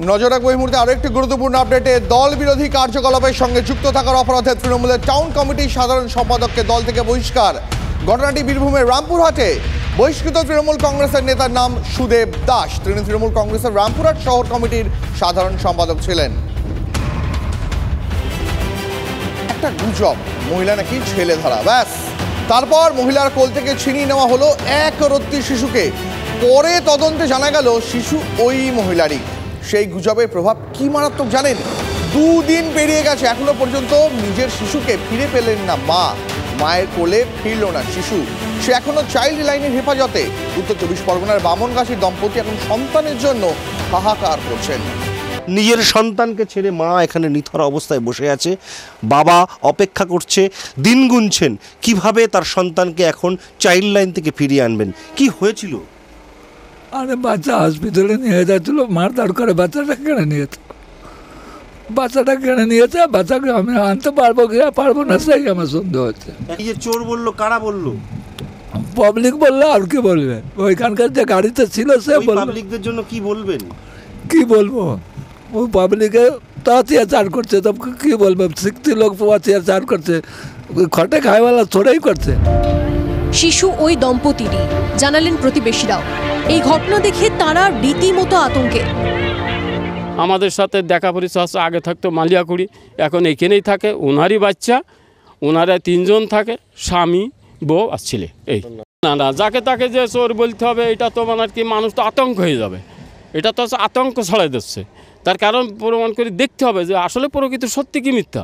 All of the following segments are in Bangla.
নজর রাখবো এই মুহূর্তে আরো একটি গুরুত্বপূর্ণ আপডেটে। দল বিরোধী কার্যকলাপের সঙ্গে যুক্ত থাকার অপরাধে তৃণমূলের টাউন কমিটির সাধারণ সম্পাদককে দল থেকে বহিষ্কার। ঘটনাটি বীরভূমের রামপুরহাটে। বহিষ্কৃত তৃণমূল কংগ্রেসের নেতার নাম সুদেব দাস। তিনি তৃণমূল কংগ্রেসের রামপুরহাট শহর কমিটির সাধারণ সম্পাদক ছিলেন। একটা গুজব, মহিলা নাকি ছেলে ধরা, ব্যাস। তারপর মহিলার কোল থেকে ছিনিয়ে নেওয়া হলো এক রত্তি শিশুকে। পরে তদন্তে জানা গেল শিশু ওই মহিলারই। সেই গুজবের প্রভাব কি মারাত্মক জানেন? 2 দিন পেরিয়ে গেছে, এখনো পর্যন্ত নিজের শিশুকে ফিরে পেলেন না মা। মায়ের কোলে ফিরল না শিশু, সে এখনো চাইল্ড লাইনের হেফাজতে। উত্তর 24 পরগনার বামনগাছির দম্পতি এখন সন্তানের জন্য হাহাকার করছেন। নিজের সন্তানকে ছেড়ে মা এখানে নিথর অবস্থায় বসে আছে, বাবা অপেক্ষা করছে, দিন গুনছেন কিভাবে তার সন্তানকে এখন চাইল্ড লাইন থেকে ফিরিয়ে আনবেন। কি হয়েছিল? আরে বাচ্চা হসপিটালে নিয়ে যাচ্ছিল, মারধর করে বাচ্চাটা কেড়ে নিয়েছে। বাচ্চাকে আমি আনতে পারবো কি পারবো না, সেই আমার সন্দেহ হচ্ছে। এই যে চোর বললো, কারা বললো? পাবলিক বললো, আর কি বলবে? ওইখানকার যে গাড়িতে ছিল সে বললো। পাবলিকদের জন্য কি বলবেন? কি বলবো, ওই পাবলিকে তো অত্যাচার করছে, তো কি বলবো? শিক্ষিত লোক অত্যাচার করছে, খটে খায়ওয়ালা থোড়াই করছে। শিশু ওই দম্পতিরই, জানালেন প্রতিবেশীরাও। এই ঘটনা দেখে তারা রীতিমতো আতঙ্কে। আমাদের সাথে দেখা পরিচয় আগে থাকতো মালিয়াকুড়ি, এখন এখানেই থাকে। ওনারই বাচ্চা, ওনারা 3 জন থাকে, স্বামী বউ আর ছেলে। এই না যাকে তাকে যে চোর বলতে হবে, এটা তো মানে কি মানুষ তো আতঙ্ক হয়ে যাবে। এটা তো আতঙ্ক ছড়াই দিচ্ছে। তার কারণ প্রমাণ করে দেখতে হবে যে আসলে প্রকৃত সত্যি কি মিথ্যা।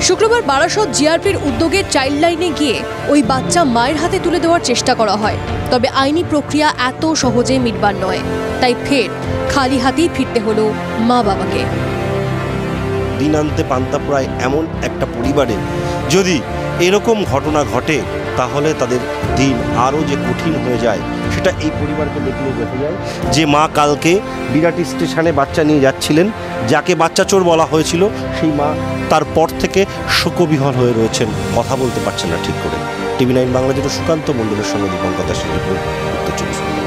শুক্রবার বারাসত জিআরপির উদ্যোগে চাইল্ড লাইনে গিয়ে ওই বাচ্চা মায়ের হাতে তুলে দেওয়ার চেষ্টা করা হয়। তবে আইনি প্রক্রিয়া এত সহজে মিটবার নয়, তাই ফের খালি হাতেই ফিরতে হলো মা বাবাকে। দিন আনতে পান্তা প্রায় এমন একটা পরিবারে যদি এরকম ঘটনা ঘটে, তাহলে তাদের দিন আরও যে কঠিন হয়ে যায় সেটা এই পরিবারকে দেখলে বোঝা যায়। যে মা কালকে বিরাটি স্টেশনে বাচ্চা নিয়ে যাচ্ছিলেন, যাকে বাচ্চা চোর বলা হয়েছিল, সেই মা তারপর থেকে শোকবিহল হয়ে রয়েছেন, কথা বলতে পারছেন না ঠিক করে। TV9 বাংলা জুড়ে সুকান্ত মণ্ডলের সঙ্গে দীপঙ্কর দাসের রিপোর্ট, উত্তর 24 পরগনা।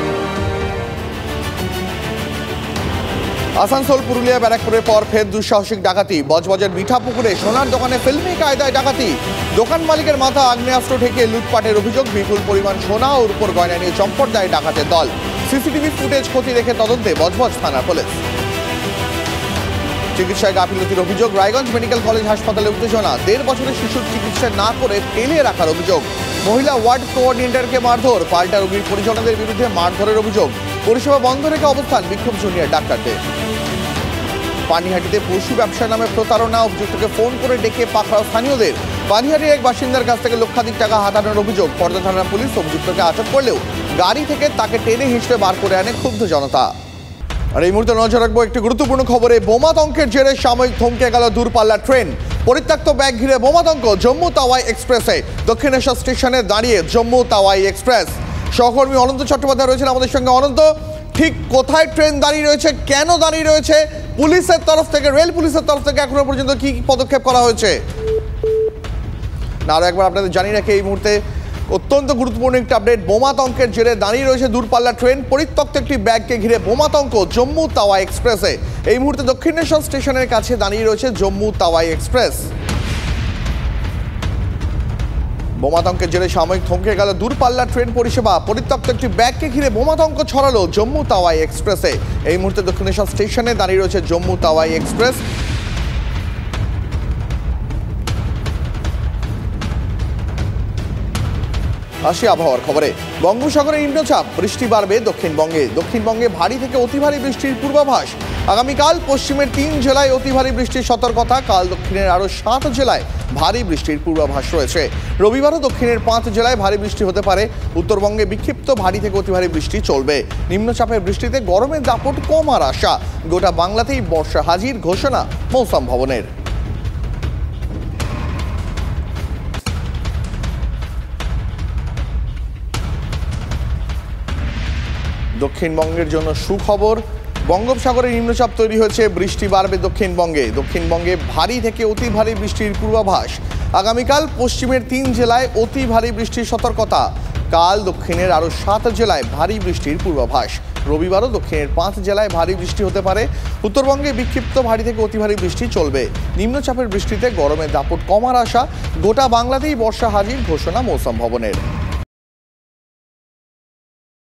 আসানসোল পুরুলিয়া ব্যারাকপুরের পর ফের দুঃসাহসিক ডাকাতি। বজবজের মিঠাপুকুরে সোনার দোকানে ফিল্মি কায়দায় ডাকাতি। দোকান মালিকের মাথা আগ্নেয়াস্ত্র ঠেকে লুটপাটের অভিযোগ। বিপুল পরিমাণ সোনা ও রূপোর গয়না নিয়ে চম্পট দেয় ডাকাতের দল। সিসিটিভি ফুটেজ খতিয়ে দেখে তদন্তে বজবজ থানার পুলিশ। চিকিৎসায় গাফিলতির অভিযোগ। রায়গঞ্জ মেডিকেল কলেজ হাসপাতালে উত্তেজনা। 1.5 বছরের শিশুর চিকিৎসা না করে ফেলে রাখার অভিযোগ। মহিলা ওয়ার্ড কোঅর্ডিনেটরকে মারধর। পাল্টা রোগীর পরিজনদের বিরুদ্ধে মারধরের অভিযোগ। পরিষেবা বন্ধ রেখে অবস্থান বিক্ষোভ জুনিয়র ডাক্তারদের। পানিহাটিতে পশু ব্যবসা নামে প্রতারণা। অভিযুক্তকে ফোন করে ডেকে পাকড়াও স্থানীয়দের। পানিহাটির এক বাসিন্দার কাছ থেকে লক্ষাধিক টাকা হাতানোর অভিযোগ। পর্দা থানার পুলিশ অভিযুক্তকে আটক করলেও গাড়ি থেকে তাকে টেনে হিঁচড়ে বার করে আনে ক্ষুব্ধ জনতা। আর এই মুহূর্তে নজর রাখবো একটি গুরুত্বপূর্ণ খবরে। বোমাতঙ্কের জেরে সাময়িক থমকে গেল দূরপাল্লার ট্রেন। পরিত্যক্ত ব্যাগ ঘিরে বোমাতঙ্ক জম্মু তাওয়াই এক্সপ্রেসে। দক্ষিণেশ্বর স্টেশনে দাঁড়িয়ে জম্মু তাওয়াই এক্সপ্রেস। সহকর্মী অনন্ত চট্টোপাধ্যায় রয়েছেন আমাদের সঙ্গে। অনন্ত, ঠিক কোথায় ট্রেন দাঁড়িয়ে রয়েছে, কেন দাঁড়িয়ে রয়েছে? পুলিশের তরফ থেকে, রেল পুলিশের তরফ থেকে এখনো পর্যন্ত কি পদক্ষেপ করা হয়েছে? না, আরো একবার আপনাদের জানিয়ে রাখি এই মুহূর্তে অত্যন্ত গুরুত্বপূর্ণ একটি আপডেট। বোমাতঙ্কের জেরে দাঁড়িয়ে রয়েছে দূরপাল্লা ট্রেন। পরিত্যক্ত একটি ব্যাগকে ঘিরে বোমাতঙ্ক জম্মু তাওয়াই এক্সপ্রেসে। এই মুহূর্তে দক্ষিণেশ্বর স্টেশনের কাছে দাঁড়িয়ে রয়েছে জম্মু তাওয়াই এক্সপ্রেস। বোমাতঙ্কের জেরে সাময়িক থমকে গেল দূরপাল্লা ট্রেন পরিষেবা। পরিত্যক্ত একটি ব্যাগকে ঘিরে বোমাতঙ্ক ছড়ালো জম্মু তাওয়াই এক্সপ্রেসে। এই মুহূর্তে দক্ষিণেশ্বর স্টেশনে দাঁড়িয়ে রয়েছে জম্মু তাওয়াই এক্সপ্রেস। আসি আবহাওয়ার খবরে। বঙ্গোপসাগরে নিম্নচাপ, বৃষ্টি বাড়বে দক্ষিণবঙ্গে। দক্ষিণবঙ্গে ভারী থেকে অতি ভারী বৃষ্টির পূর্বাভাস। আগামীকাল পশ্চিমের 3 জেলায় অতি ভারী বৃষ্টির সতর্কতা। কাল দক্ষিণের আরও 7 জেলায় ভারী বৃষ্টির পূর্বাভাস রয়েছে। রবিবারও দক্ষিণের 5 জেলায় ভারী বৃষ্টি হতে পারে। উত্তরবঙ্গে বিক্ষিপ্ত ভারী থেকে অতি ভারী বৃষ্টি চলবে। নিম্নচাপের বৃষ্টিতে গরমের দাপট কমার আশা। গোটা বাংলাতেই বর্ষা হাজির ঘোষণা মৌসুম ভবনের। দক্ষিণবঙ্গের জন্য সুখবর। বঙ্গোপসাগরে নিম্নচাপ তৈরি হয়েছে, বৃষ্টি বাড়বে দক্ষিণবঙ্গে। দক্ষিণবঙ্গে ভারী থেকে অতি ভারী বৃষ্টির পূর্বাভাস। আগামীকাল পশ্চিমের 3 জেলায় অতি ভারী বৃষ্টির সতর্কতা। কাল দক্ষিণের আরও 7 জেলায় ভারী বৃষ্টির পূর্বাভাস। রবিবারও দক্ষিণের 5 জেলায় ভারী বৃষ্টি হতে পারে। উত্তরবঙ্গে বিক্ষিপ্ত ভারী থেকে অতি ভারী বৃষ্টি চলবে। নিম্নচাপের বৃষ্টিতে গরমের দাপট কমার আশা। গোটা বাংলাতেই বর্ষা হাজির ঘোষণা মৌসুম ভবনের।